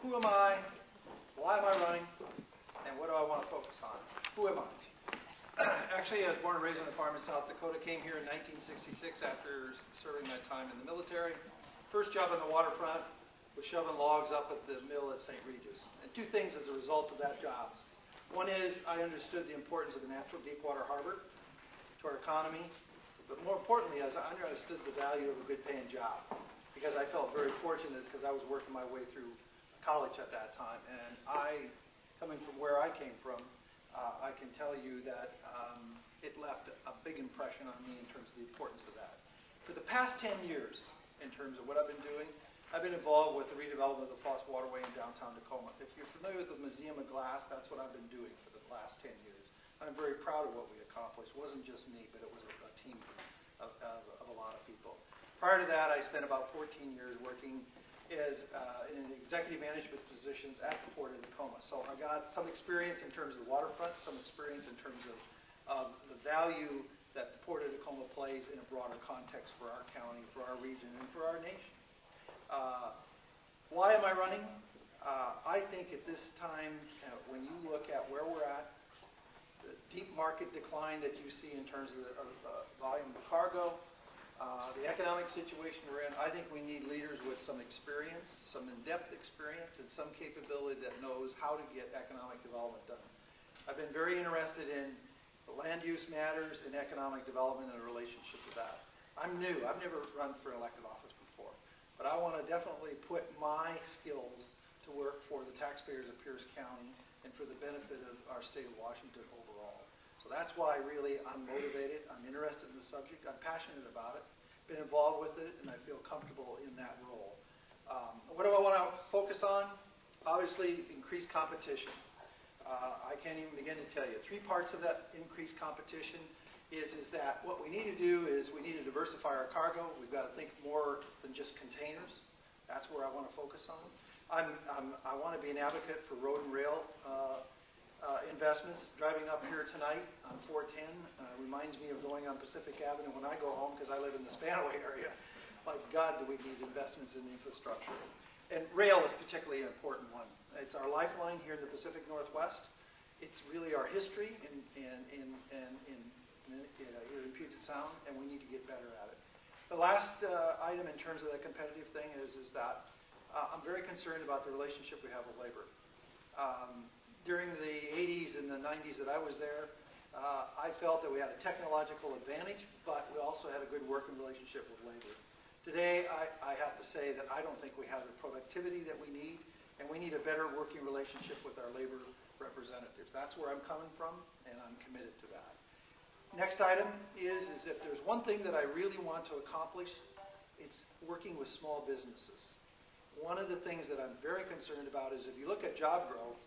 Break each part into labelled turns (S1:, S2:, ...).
S1: who am I? Why am I running? And what do I want to focus on? Who am I? Actually, I was born and raised on a farm in South Dakota. Came here in 1966 after serving my time in the military. First job on the waterfront was shoving logs up at the mill at St. Regis. And two things as a result of that job. One is I understood the importance of the natural deepwater harbor to our economy. But more importantly, as I understood the value of a good paying job. Because I felt very fortunate because I was working my way through college at that time. And coming from where I came from, I can tell you that it left a big impression on me in terms of the importance of that. For the past 10 years, in terms of what I've been doing, I've been involved with the redevelopment of the Foss Waterway in downtown Tacoma. If you're familiar with the Museum of Glass, that's what I've been doing for the last 10 years. I'm very proud of what we accomplished. It wasn't just me, but it was a team of a lot of people. Prior to that, I spent about 14 years working as in executive management positions at the Port of Tacoma. So I got some experience in terms of the waterfront, some experience in terms of the value that the Port of Tacoma plays in a broader context for our county, for our region, and for our nation. Why am I running? I think at this time, when you look at where we're at, the deep market decline that you see in terms of the volume of cargo, the economic situation we're in, I think we need leaders with some experience, some in-depth experience, and some capability that knows how to get economic development done. I've been very interested in the land use matters and economic development and the relationship to that. I'm new. I've never run for elected office before. But I want to definitely put my skills to work for the taxpayers of Pierce County and for the benefit of our state of Washington overall. So that's why really I'm motivated. I'm interested in the subject. I'm passionate about it. Been involved with it, and I feel comfortable in that role. What do I want to focus on? Obviously, increased competition. I can't even begin to tell you. Three parts of that increased competition is that what we need to do is we need to diversify our cargo. We've got to think more than just containers. That's where I want to focus on. I want to be an advocate for road and rail investments. Driving up here tonight on 410 reminds me of going on Pacific Avenue when I go home because I live in the Spanaway area. My God, do we need investments in infrastructure. And rail is particularly an important one. It's our lifeline here in the Pacific Northwest. It's really our history here in Puget Sound, and we need to get better at it. The last item in terms of the competitive thing is that I'm very concerned about the relationship we have with labor. During the 80s and the 90s that I was there, I felt that we had a technological advantage, but we also had a good working relationship with labor. Today, I have to say that I don't think we have the productivity that we need, and we need a better working relationship with our labor representatives. That's where I'm coming from, and I'm committed to that. Next item is if there's one thing that I really want to accomplish, it's working with small businesses. One of the things that I'm very concerned about is if you look at job growth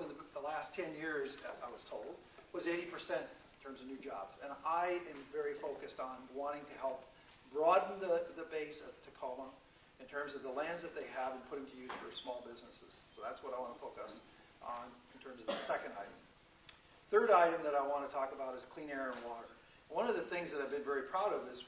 S1: in the last 10 years, I was told, was 80% in terms of new jobs. And I am very focused on wanting to help broaden the base of Tacoma in terms of the lands that they have and put them to use for small businesses. So that's what I want to focus on in terms of the second item. Third item that I want to talk about is clean air and water. One of the things that I've been very proud of is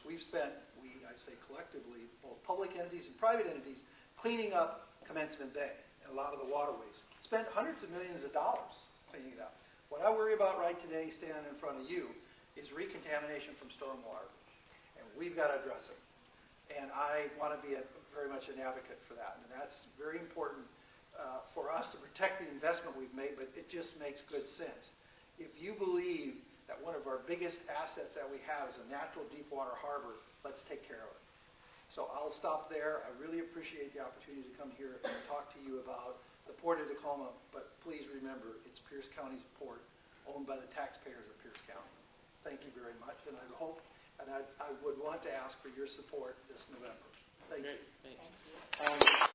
S1: I say collectively, both public entities and private entities, cleaning up Commencement Bay and a lot of the waterways. Spent hundreds of millions of dollars cleaning it up. What I worry about right today, standing in front of you, is recontamination from stormwater. And we've got to address it. And I want to be very much an advocate for that. And that's very important for us to protect the investment we've made, but it just makes good sense. If you believe that one of our biggest assets that we have is a natural deepwater harbor, let's take care of it. So I'll stop there. I really appreciate the opportunity to come here and talk to you about the Port of Tacoma, but please remember, it's Pierce County's port, owned by the taxpayers of Pierce County. Thank you very much, and I hope, and I would want to ask for your support this November. Thank you.
S2: Thank you.